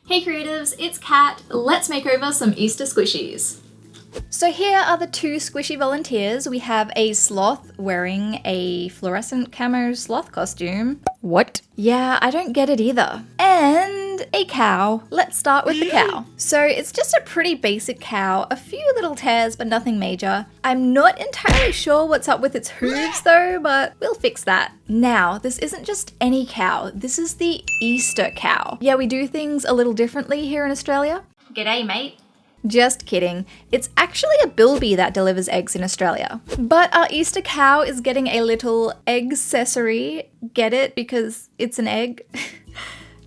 Hey creatives, it's Kat. Let's make over some Easter squishies. So here are the two squishy volunteers. We have a sloth wearing a fluorescent camo sloth costume. What? Yeah, I don't get it either. And a cow. Let's start with the cow. So it's just a pretty basic cow, a few little tears but nothing major. I'm not entirely sure what's up with its hooves though, but we'll fix that. Now, this isn't just any cow, this is the Easter cow. Yeah, we do things a little differently here in Australia. G'day mate. Just kidding. It's actually a bilby that delivers eggs in Australia. But our Easter cow is getting a little egg-accessory. Get it? Because it's an egg.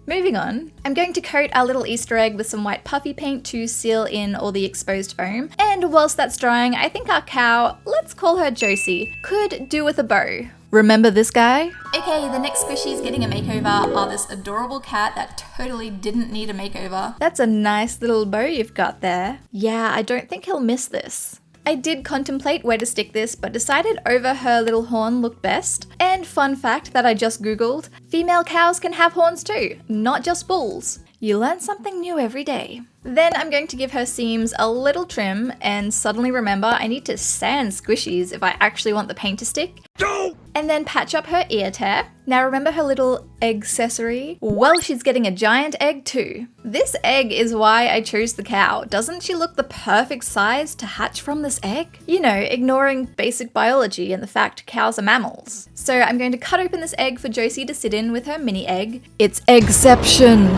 Moving on. I'm going to coat our little Easter egg with some white puffy paint to seal in all the exposed foam. And whilst that's drying, I think our cow, let's call her Josie, could do with a bow. Remember this guy? Okay, the next squishies getting a makeover are this adorable cat that totally didn't need a makeover. That's a nice little bow you've got there. Yeah, I don't think he'll miss this. I did contemplate where to stick this, but decided over her little horn looked best. And fun fact that I just googled, female cows can have horns too, not just bulls. You learn something new every day. Then I'm going to give her seams a little trim and suddenly remember I need to sand squishies if I actually want the paint to stick. No! And then patch up her ear tear. Now remember her little egg-accessory? Well, she's getting a giant egg too. This egg is why I chose the cow. Doesn't she look the perfect size to hatch from this egg? You know, ignoring basic biology and the fact cows are mammals. So I'm going to cut open this egg for Josie to sit in with her mini egg. It's eggception!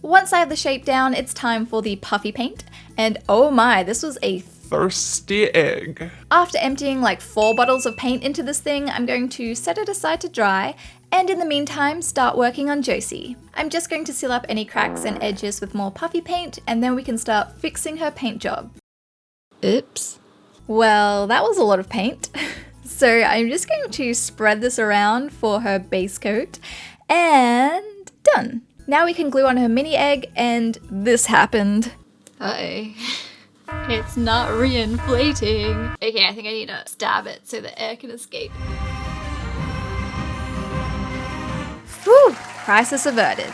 Once I have the shape down, it's time for the puffy paint. And oh my, this was a thirsty egg. After emptying like 4 bottles of paint into this thing, I'm going to set it aside to dry, and in the meantime, start working on Josie. I'm just going to seal up any cracks and edges with more puffy paint, and then we can start fixing her paint job. Oops. Well, that was a lot of paint. So I'm just going to spread this around for her base coat, and done. Now we can glue on her mini egg, and this happened. Uh-oh. It's not re-inflating. Okay, I think I need to stab it so the air can escape. Whew, crisis averted.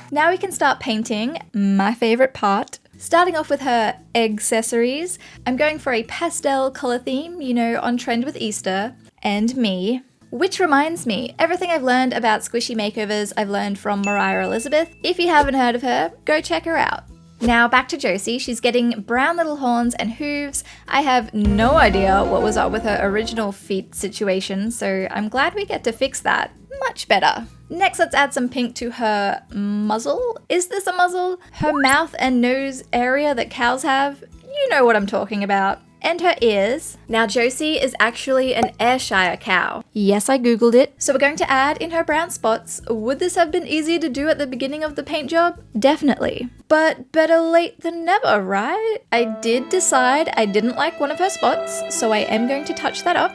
Now we can start painting, my favorite part. Starting off with her egg-accessories, I'm going for a pastel color theme, you know, on trend with Easter, and me. Which reminds me, everything I've learned about squishy makeovers I've learned from Moriah Elizabeth. If you haven't heard of her, go check her out. Now back to Josie, she's getting brown little horns and hooves. I have no idea what was up with her original feet situation, so I'm glad we get to fix that. Much better. Next, let's add some pink to her muzzle. Is this a muzzle? Her mouth and nose area that cows have? You know what I'm talking about. And her ears. Now Josie is actually an Ayrshire cow. Yes, I googled it. So we're going to add in her brown spots. Would this have been easier to do at the beginning of the paint job? Definitely. But better late than never, right? I did decide I didn't like one of her spots, so I am going to touch that up.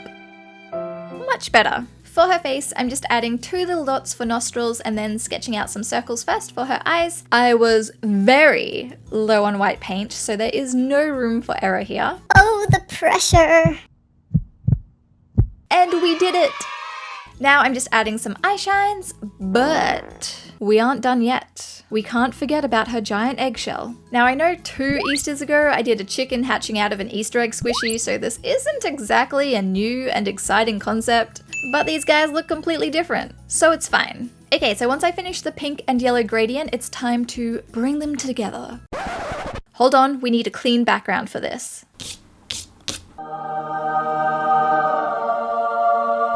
Much better. For her face, I'm just adding 2 little dots for nostrils and then sketching out some circles first for her eyes. I was very low on white paint, so there is no room for error here. Oh, the pressure! And we did it! Now I'm just adding some eye shines, but we aren't done yet. We can't forget about her giant eggshell. Now I know 2 Easters ago I did a chicken hatching out of an Easter egg squishy, so this isn't exactly a new and exciting concept. But these guys look completely different, so it's fine. Okay, so once I finish the pink and yellow gradient, it's time to bring them together. Hold on, we need a clean background for this.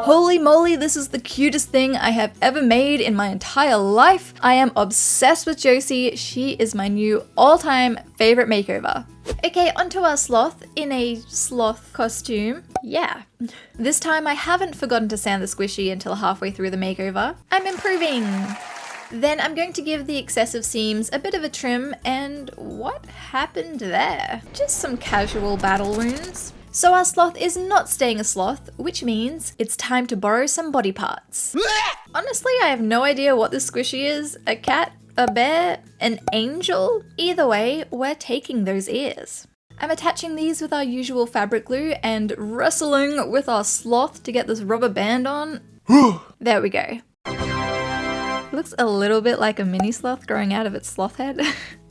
Holy moly, this is the cutest thing I have ever made in my entire life. I am obsessed with Josie. She is my new all-time favorite makeover. Okay, onto our sloth in a sloth costume. Yeah. This time I haven't forgotten to sand the squishy until halfway through the makeover. I'm improving. Then I'm going to give the excessive seams a bit of a trim, and what happened there? Just some casual battle wounds. So our sloth is not staying a sloth, which means it's time to borrow some body parts. Honestly, I have no idea what this squishy is. A cat? A bear? An angel? Either way, we're taking those ears. I'm attaching these with our usual fabric glue and wrestling with our sloth to get this rubber band on. There we go. Looks a little bit like a mini sloth growing out of its sloth head.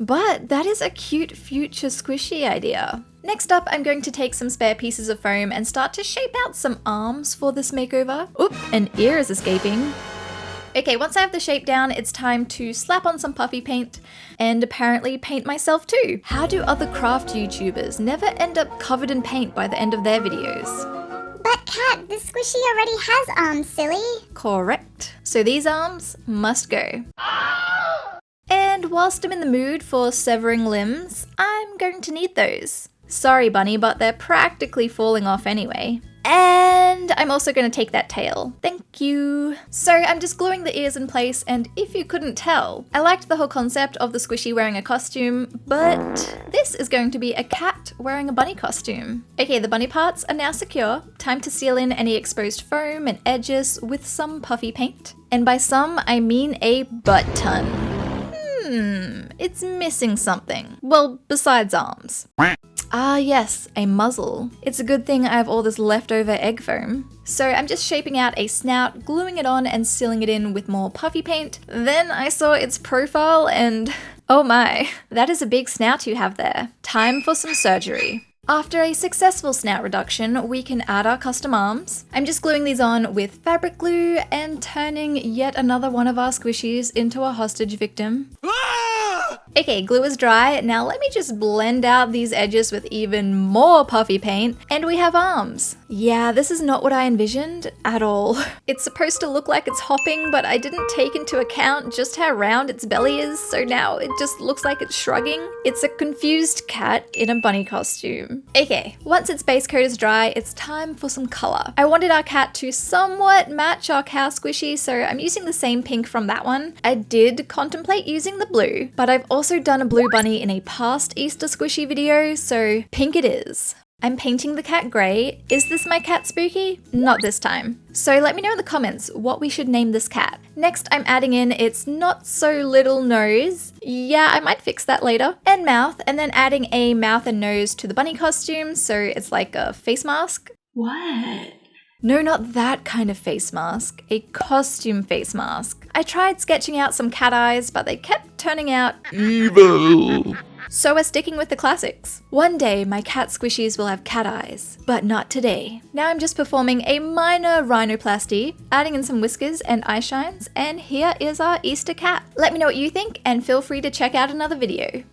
But that is a cute future squishy idea. Next up, I'm going to take some spare pieces of foam and start to shape out some arms for this makeover. Oop, an ear is escaping. Okay, once I have the shape down, it's time to slap on some puffy paint and apparently paint myself too. How do other craft YouTubers never end up covered in paint by the end of their videos? But Cat, the squishy already has arms, silly. Correct. So these arms must go. And whilst I'm in the mood for severing limbs, I'm going to need those. Sorry, bunny, but they're practically falling off anyway. And I'm also going to take that tail. Thank you. So I'm just gluing the ears in place, and if you couldn't tell, I liked the whole concept of the squishy wearing a costume, but this is going to be a cat wearing a bunny costume. Okay, the bunny parts are now secure. Time to seal in any exposed foam and edges with some puffy paint. And by some, I mean a butt ton. It's missing something. Well, besides arms. Ah yes, a muzzle. It's a good thing I have all this leftover egg foam. So I'm just shaping out a snout, gluing it on and sealing it in with more puffy paint. Then I saw its profile and oh my, that is a big snout you have there. Time for some surgery. After a successful snout reduction, we can add our custom arms. I'm just gluing these on with fabric glue and turning yet another one of our squishies into a hostage victim. Okay, glue is dry. Now let me just blend out these edges with even more puffy paint, and we have arms. Yeah, this is not what I envisioned at all. It's supposed to look like it's hopping, but I didn't take into account just how round its belly is, so now it just looks like it's shrugging. It's a confused cat in a bunny costume. Okay, once its base coat is dry, it's time for some color. I wanted our cat to somewhat match our cow squishy, so I'm using the same pink from that one. I did contemplate using the blue, but I've also done a blue bunny in a past Easter squishy video, so pink it is. I'm painting the cat grey. Is this my cat spooky? Not this time. So let me know in the comments what we should name this cat. Next, I'm adding in its not so little nose. Yeah, I might fix that later. And mouth, and then adding a mouth and nose to the bunny costume, so it's like a face mask. What? No, not that kind of face mask. A costume face mask. I tried sketching out some cat eyes, but they kept turning out Evil. So we're sticking with the classics. One day my cat squishies will have cat eyes, but not today. Now I'm just performing a minor rhinoplasty, adding in some whiskers and eye shines, and here is our Easter cat. Let me know what you think and feel free to check out another video.